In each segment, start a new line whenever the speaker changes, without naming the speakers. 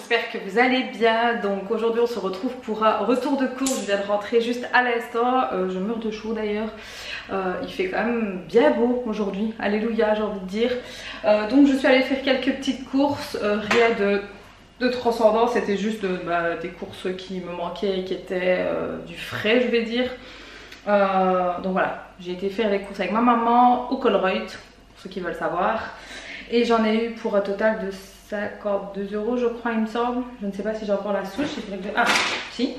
j'espère que vous allez bien. Donc aujourd'hui on se retrouve pour un retour de course. Je viens de rentrer juste à l'instant, je meurs de chaud d'ailleurs. Il fait quand même bien beau aujourd'hui, alléluia j'ai envie de dire. Donc je suis allée faire quelques petites courses, rien de transcendant, c'était juste des courses qui me manquaient et qui étaient du frais je vais dire. Donc voilà, j'ai été faire les courses avec ma maman au Colruyt, pour ceux qui veulent savoir. Et j'en ai eu pour un total de 52 € je crois il me semble. Je ne sais pas si j'ai encore la souche. Ah si,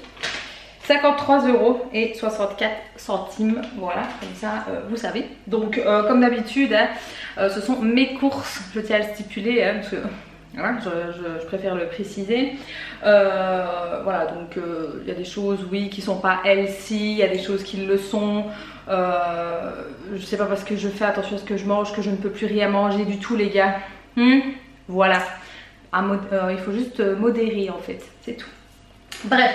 53,64 €. Voilà, comme ça vous savez. Donc comme d'habitude ce sont mes courses, je tiens à le stipuler parce que voilà, je préfère le préciser. Voilà, donc il y a des choses oui qui sont pas healthy, il y a des choses qui le sont. Je sais pas parce que je fais attention à ce que je mange que je ne peux plus rien manger du tout les gars. Voilà, il faut juste modérer en fait, c'est tout. Bref,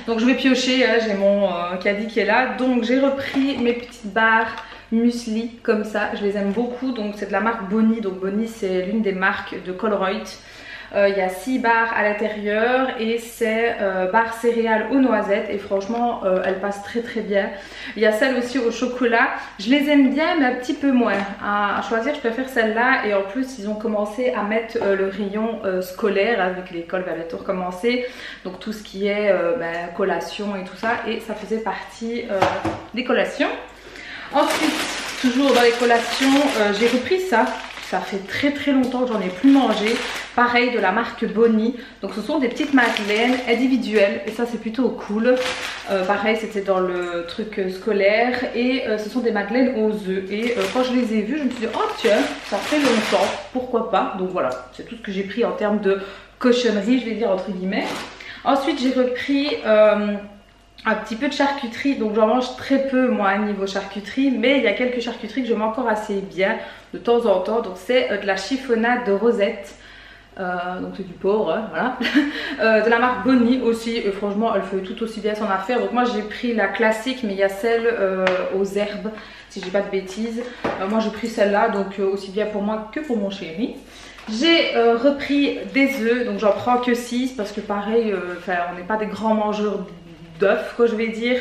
donc je vais piocher, j'ai mon caddie qui est là. Donc j'ai repris mes petites barres muesli comme ça, je les aime beaucoup. Donc c'est de la marque Bonnie, donc Bonnie c'est l'une des marques de Colruyt. Il y a 6 barres à l'intérieur et c'est barres céréales aux noisettes et franchement elles passent très très bien. Il y a celles aussi au chocolat, je les aime bien mais un petit peu moins. À choisir je préfère celle-là et en plus ils ont commencé à mettre le rayon scolaire avec l'école va bientôt recommencer. Donc tout ce qui est collation et tout ça et ça faisait partie des collations. Ensuite, toujours dans les collations, j'ai repris ça. Ça fait très très longtemps que j'en ai plus mangé. Pareil de la marque Bonnie. Donc ce sont des petites madeleines individuelles et ça c'est plutôt cool. Pareil c'était dans le truc scolaire et ce sont des madeleines aux œufs. Et quand je les ai vues je me suis dit oh tiens ça fait longtemps, pourquoi pas. Donc voilà, c'est tout ce que j'ai pris en termes de cochonnerie je vais dire entre guillemets. Ensuite j'ai repris un petit peu de charcuterie, donc j'en mange très peu moi niveau charcuterie, mais il y a quelques charcuteries que je mange encore assez bien de temps en temps. Donc c'est de la chiffonnade de Rosette, donc c'est du porc, hein, voilà. De la marque Bonnie aussi, et franchement elle fait tout aussi bien son affaire. Donc moi j'ai pris la classique, mais il y a celle aux herbes, si je dis pas de bêtises. Moi j'ai pris celle-là, donc aussi bien pour moi que pour mon chéri. J'ai repris des œufs, donc j'en prends que 6 parce que pareil, on n'est pas des grands mangeurs d'œufs quoi je vais dire,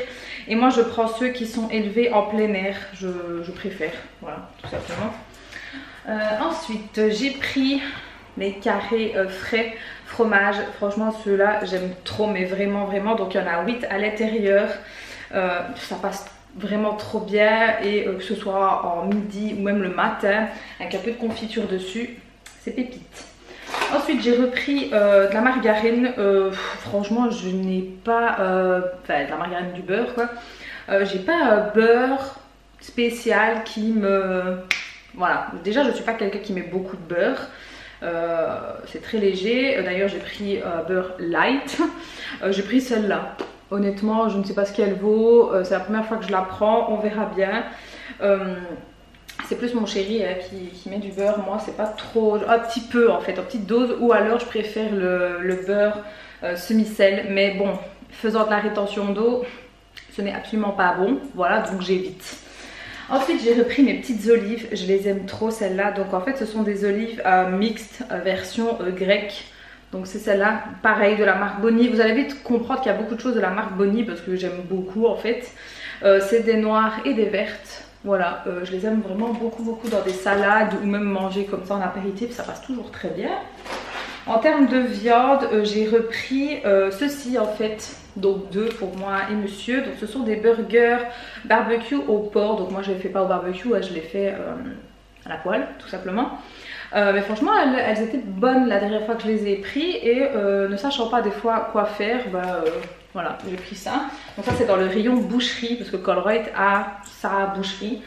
et moi je prends ceux qui sont élevés en plein air, je préfère, voilà tout simplement. Ensuite j'ai pris mes carrés frais fromage, franchement ceux-là j'aime trop mais vraiment vraiment. Donc il y en a 8 à l'intérieur, ça passe vraiment trop bien et que ce soit en midi ou même le matin avec un peu de confiture dessus, c'est pépite. Ensuite j'ai repris de la margarine, franchement je n'ai pas, de la margarine du beurre quoi, j'ai pas un beurre spécial qui me, voilà, déjà je suis pas quelqu'un qui met beaucoup de beurre, c'est très léger, d'ailleurs j'ai pris beurre light, j'ai pris celle-là, honnêtement je ne sais pas ce qu'elle vaut, c'est la première fois que je la prends, on verra bien. C'est plus mon chéri qui met du beurre, moi c'est pas trop, un petit peu en fait, en petite dose, ou alors je préfère le beurre semi-sel, mais bon, faisant de la rétention d'eau, ce n'est absolument pas bon, voilà, donc j'évite. Ensuite j'ai repris mes petites olives, je les aime trop celles-là, donc en fait ce sont des olives mixtes, version grecque. Donc c'est celle-là, pareil de la marque Bonnie. Vous allez vite comprendre qu'il y a beaucoup de choses de la marque Bonnie parce que j'aime beaucoup en fait. C'est des noires et des vertes. Voilà, je les aime vraiment beaucoup beaucoup dans des salades ou même manger comme ça en apéritif, ça passe toujours très bien. En termes de viande, j'ai repris ceci en fait, donc 2 pour moi et monsieur. Donc ce sont des burgers barbecue au porc, donc moi je les fais pas au barbecue, je les fais à la poêle tout simplement. Mais franchement elles étaient bonnes la dernière fois que je les ai pris et ne sachant pas des fois quoi faire, voilà, j'ai pris ça. Donc ça c'est dans le rayon boucherie parce que Colruyt a sa boucherie.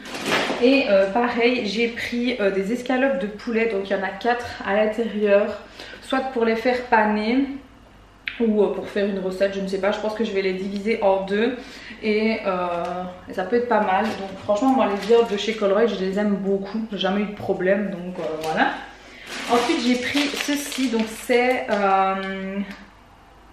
Et pareil j'ai pris des escalopes de poulet, donc il y en a 4 à l'intérieur, soit pour les faire paner ou pour faire une recette, je ne sais pas, je pense que je vais les diviser en 2 et ça peut être pas mal. Donc franchement moi les viandes de chez Colruyt je les aime beaucoup, j'ai jamais eu de problème, donc voilà. Ensuite j'ai pris ceci, donc c'est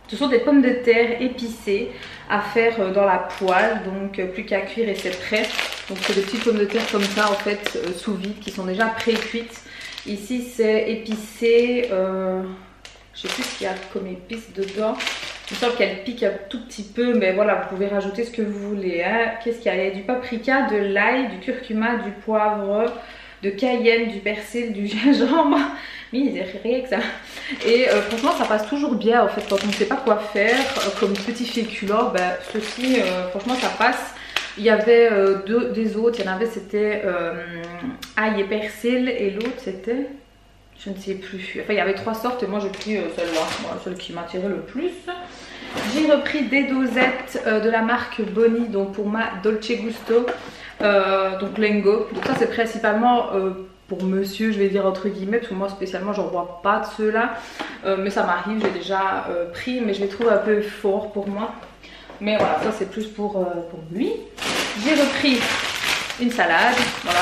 ce sont des pommes de terre épicées à faire dans la poêle, donc plus qu'à cuire et c'est prêt. Donc c'est des petites pommes de terre comme ça en fait sous vide qui sont déjà pré-cuites. Ici c'est épicé, je Je sais plus ce qu'il y a comme épices dedans. Il me semble qu'elle pique un tout petit peu, mais voilà, vous pouvez rajouter ce que vous voulez. Hein. Qu'est-ce qu'il y a? Il y a du paprika, de l'ail, du curcuma, du poivre, de cayenne, du persil, du gingembre. Mais il n'y a rien que ça. Et franchement, ça passe toujours bien en fait quand on ne sait pas quoi faire. Comme petit féculent, ben, ceci, franchement, ça passe. Il y avait des autres. Il y en avait, c'était ail et persil, et l'autre, c'était... Je ne sais plus. Enfin, il y avait 3 sortes et moi j'ai pris celle-là, voilà, celle qui m'attirait le plus. J'ai repris des dosettes de la marque Bonnie, donc pour ma Dolce Gusto, donc Lengo. Donc ça c'est principalement pour monsieur, je vais dire entre guillemets, parce que moi spécialement j'en bois pas de ceux-là. Mais ça m'arrive, j'ai déjà pris, mais je les trouve un peu forts pour moi. Mais voilà, ça c'est plus pour lui. J'ai repris une salade, voilà.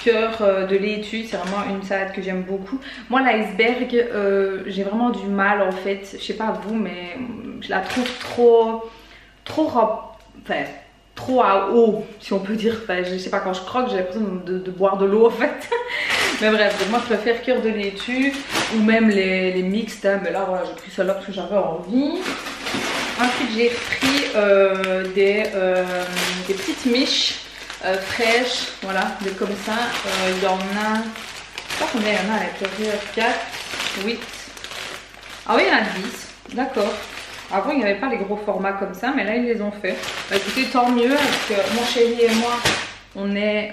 De laitue, c'est vraiment une salade que j'aime beaucoup. Moi l'iceberg, j'ai vraiment du mal en fait, je sais pas vous, mais je la trouve trop à eau, si on peut dire. Enfin, je sais pas, quand je croque j'ai l'impression de boire de l'eau en fait. Mais bref, donc moi je préfère cœur de laitue ou même les mixtes, hein. Mais là voilà, j'ai pris celle-là parce que j'avais envie. Ensuite j'ai pris des petites miches fraîche, voilà, de comme ça. Il y en a, je sais pas combien il y en a à l'intérieur, 4, 8. Ah oui, il y en a 10, d'accord. Avant il n'y avait pas les gros formats comme ça, mais là ils les ont fait. Bah, écoutez, tant mieux, parce que mon chéri et moi, on est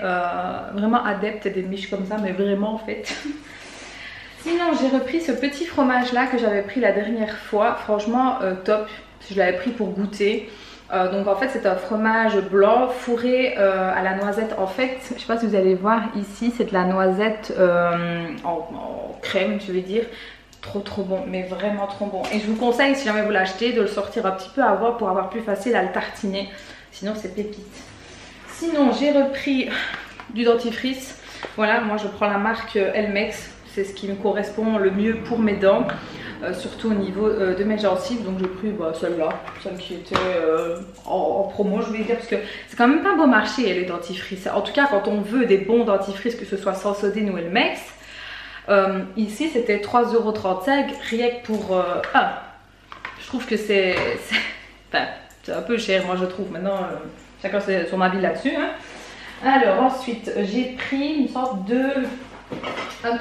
vraiment adeptes des miches comme ça, mais vraiment en fait. Sinon j'ai repris ce petit fromage là que j'avais pris la dernière fois, franchement top, je l'avais pris pour goûter. Donc en fait c'est un fromage blanc fourré à la noisette. En fait, je sais pas si vous allez voir ici, c'est de la noisette en crème, je vais dire. Trop bon, mais vraiment trop bon. Et je vous conseille, si jamais vous l'achetez, de le sortir un petit peu avant pour avoir plus facile à le tartiner. Sinon c'est pépite. Sinon j'ai repris du dentifrice. Voilà, moi je prends la marque Elmex. C'est ce qui me correspond le mieux pour mes dents. Surtout au niveau de mes gencives, donc j'ai pris celle-là, celle qui était en promo, je vais dire, parce que c'est quand même pas bon marché les dentifrices. En tout cas, quand on veut des bons dentifrices, que ce soit Sensodyne ou Elmex, ici c'était 3,35 € rien que pour un. Je trouve que c'est un peu cher, moi je trouve. Maintenant, chacun son avis là-dessus. Hein. Alors ensuite, j'ai pris une sorte de...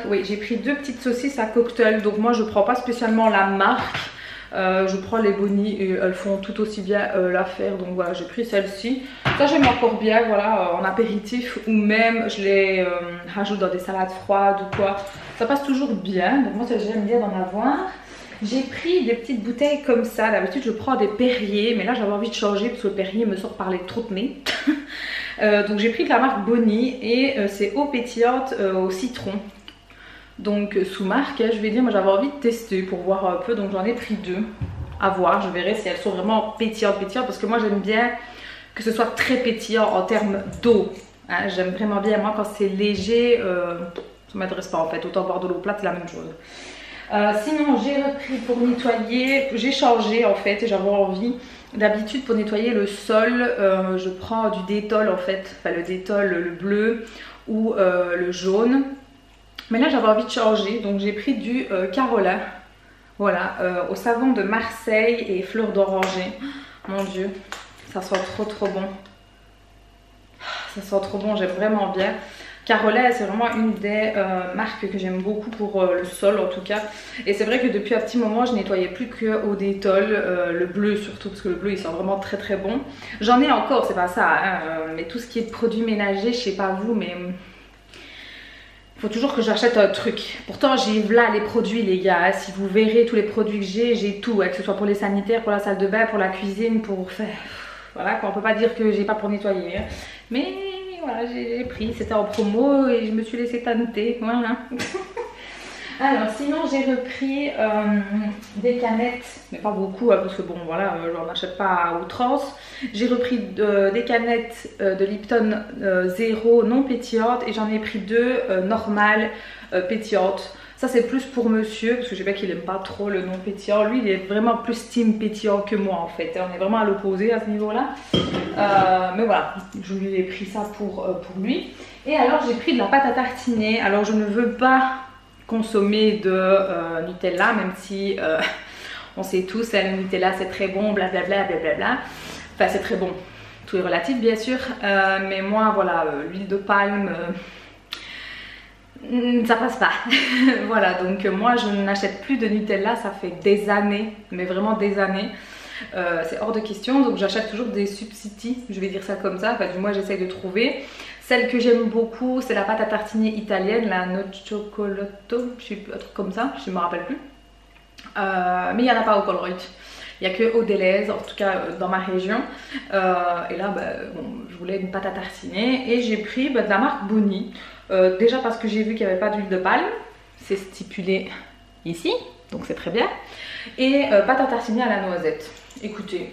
oui, j'ai pris 2 petites saucisses à cocktail. Donc moi je prends pas spécialement la marque, je prends les Bonnie et elles font tout aussi bien l'affaire. Donc voilà, j'ai pris celle-ci. Ça j'aime encore bien, voilà, en apéritif, ou même je les rajoute dans des salades froides ou quoi. Ça passe toujours bien, donc moi j'aime bien d'en avoir. J'ai pris des petites bouteilles comme ça. D'habitude je prends des Perrier, mais là j'avais envie de changer parce que le Perrier me sort par les trous de nez. Donc j'ai pris de la marque Bonnie et c'est eau pétillante au citron. Donc sous marque, je vais dire, moi j'avais envie de tester pour voir un peu, donc j'en ai pris 2 à voir. Je verrai si elles sont vraiment pétillantes parce que moi j'aime bien que ce soit très pétillant en termes d'eau. Hein, j'aime vraiment bien, moi quand c'est léger, ça m'intéresse pas en fait, autant boire de l'eau plate c'est la même chose. Sinon j'ai repris pour nettoyer, j'ai changé en fait, j'avais envie. D'habitude pour nettoyer le sol, je prends du Dettol en fait, enfin le Dettol le bleu ou le jaune. Mais là j'avais envie de changer, donc j'ai pris du Carola, voilà, au savon de Marseille et fleurs d'oranger. Mon dieu, ça sent trop bon. Ça sent trop bon, j'aime vraiment bien. Carola, c'est vraiment une des marques que j'aime beaucoup pour le sol en tout cas. Et c'est vrai que depuis un petit moment, je nettoyais plus qu'au Dettol, le bleu surtout, parce que le bleu il sent vraiment très bon. J'en ai encore, c'est pas ça, hein, mais tout ce qui est produits ménagers, je sais pas vous, mais il faut toujours que j'achète un truc. Pourtant j'ai là les produits les gars, hein. Si vous verrez tous les produits que j'ai tout, hein, que ce soit pour les sanitaires, pour la salle de bain, pour la cuisine, pour faire... Voilà, quoi, on peut pas dire que j'ai pas pour nettoyer, hein. Mais... voilà, j'ai pris, c'était en promo et je me suis laissé tenter, voilà. Alors sinon j'ai repris des canettes, mais pas beaucoup hein, parce que bon voilà, j'en achète pas à outrance. J'ai repris des canettes de Lipton zéro non pétillantes et j'en ai pris 2 normales pétillantes. Ça c'est plus pour monsieur parce que je sais pas qu'il aime pas trop le non pétillant. Lui il est vraiment plus team pétillant que moi en fait. On est vraiment à l'opposé à ce niveau là. Mais voilà, je lui ai pris ça pour lui. Et alors j'ai pris de la pâte à tartiner. Alors je ne veux pas consommer de Nutella, même si on sait tous, le Nutella c'est très bon, blablabla, blablabla. Enfin c'est très bon, tout est relatif bien sûr, mais moi voilà, l'huile de palme, ça passe pas. Voilà, donc moi je n'achète plus de Nutella, ça fait des années, mais vraiment des années. C'est hors de question, donc j'achète toujours des substituts, je vais dire ça comme ça, enfin du moins j'essaye de trouver. Celle que j'aime beaucoup c'est la pâte à tartiner italienne, la Nocciolotto, je sais plus, un truc comme ça, je ne me rappelle plus. Mais il n'y en a pas au Colruyt, il n'y a que au Delhaize, en tout cas dans ma région. Et là bon, je voulais une pâte à tartiner et j'ai pris de la marque Boni. Déjà parce que j'ai vu qu'il n'y avait pas d'huile de palme, c'est stipulé ici, donc c'est très bien. Et pâte à tartiner à la noisette. Écoutez,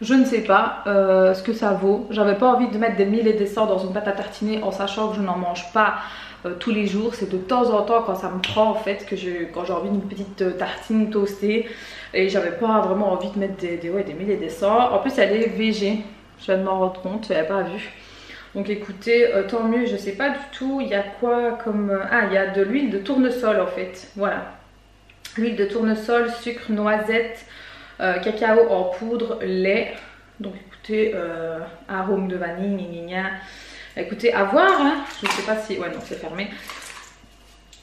je ne sais pas ce que ça vaut. J'avais pas envie de mettre des mille et des cents dans une pâte à tartiner en sachant que je n'en mange pas tous les jours. C'est de temps en temps quand ça me prend en fait, quand j'ai envie d'une petite tartine toastée. Et j'avais pas vraiment envie de mettre des mille et des cents. En plus elle est végé, je viens de m'en rendre compte, je n'avais pas vu. Donc écoutez, tant mieux, je sais pas du tout. Il y a quoi comme... Ah, il y a de l'huile de tournesol en fait, voilà. L'huile de tournesol, sucre, noisette, cacao en poudre, lait. Donc écoutez, arôme de vanille, gna gna gna. Écoutez, à voir, hein. Je ne sais pas si... Ouais non, c'est fermé.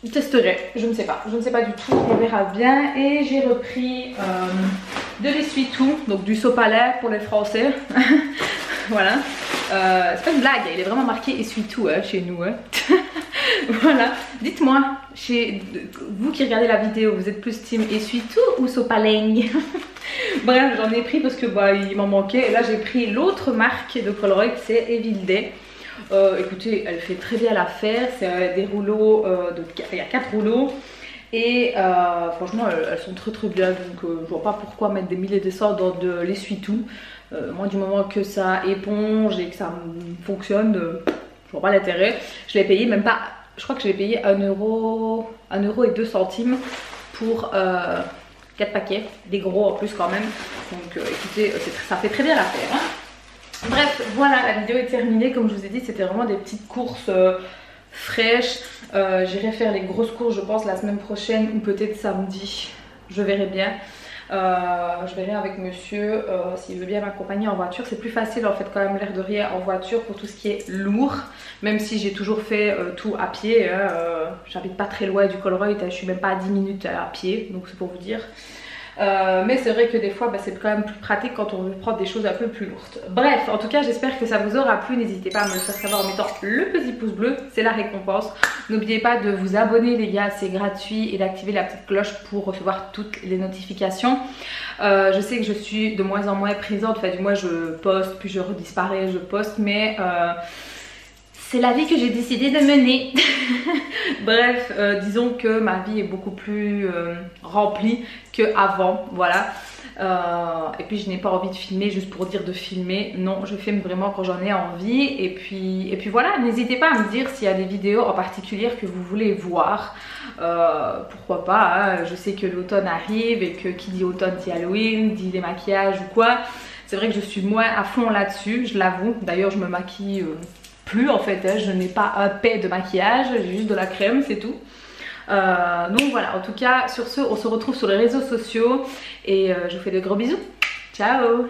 Je testerai, je ne sais pas du tout, on verra bien. Et j'ai repris de l'essuie-tout, donc du sopalin pour les Français. Voilà, c'est pas une blague, il est vraiment marqué essuie-tout hein, chez nous. Hein. Voilà, dites-moi, vous qui regardez la vidéo, vous êtes plus team essuie-tout ou sopalin? Bref, j'en ai pris parce que il m'en manquait. Et là j'ai pris l'autre marque de Colruyt, c'est Everyday. Écoutez, elle fait très bien l'affaire, c'est des rouleaux, il y a 4 rouleaux. Et franchement elles sont très bien, donc je vois pas pourquoi mettre des mille et des cents dans de l'essuie-tout. Moi du moment que ça éponge et que ça fonctionne, je vois pas l'intérêt. Je l'ai payé même pas, je crois que je l'ai payé 1 euro et 2 centimes pour 4 paquets, des gros en plus quand même. Donc écoutez, ça fait très bien l'affaire hein. Bref, voilà, la vidéo est terminée. Comme je vous ai dit, c'était vraiment des petites courses fraîches. J'irai faire les grosses courses je pense la semaine prochaine ou peut-être samedi, je verrai bien. Je verrai avec monsieur s'il veut bien m'accompagner en voiture. C'est plus facile en fait quand même l'air de rien en voiture pour tout ce qui est lourd. Même si j'ai toujours fait tout à pied hein, j'habite pas très loin du Colruyt, je suis même pas à 10 minutes à pied, donc c'est pour vous dire. Mais c'est vrai que des fois c'est quand même plus pratique quand on veut prendre des choses un peu plus lourdes. Bref, en tout cas j'espère que ça vous aura plu. N'hésitez pas à me le faire savoir en mettant le petit pouce bleu, c'est la récompense. N'oubliez pas de vous abonner les gars, c'est gratuit, et d'activer la petite cloche pour recevoir toutes les notifications. Je sais que je suis de moins en moins présente, enfin du moins je poste puis je redisparais, je poste, mais c'est la vie que j'ai décidé de mener. Bref, disons que ma vie est beaucoup plus remplie qu'avant, voilà. Et puis je n'ai pas envie de filmer juste pour dire de filmer. Non, je filme vraiment quand j'en ai envie. Et puis voilà, n'hésitez pas à me dire s'il y a des vidéos en particulier que vous voulez voir. Pourquoi pas, hein. Je sais que l'automne arrive et que qui dit automne dit Halloween, dit les maquillages ou quoi. C'est vrai que je suis moins à fond là-dessus, je l'avoue. D'ailleurs je me maquille... plus en fait, hein. Je n'ai pas un paix de maquillage, j'ai juste de la crème, c'est tout. Donc voilà, en tout cas sur ce on se retrouve sur les réseaux sociaux et je vous fais de gros bisous. Ciao.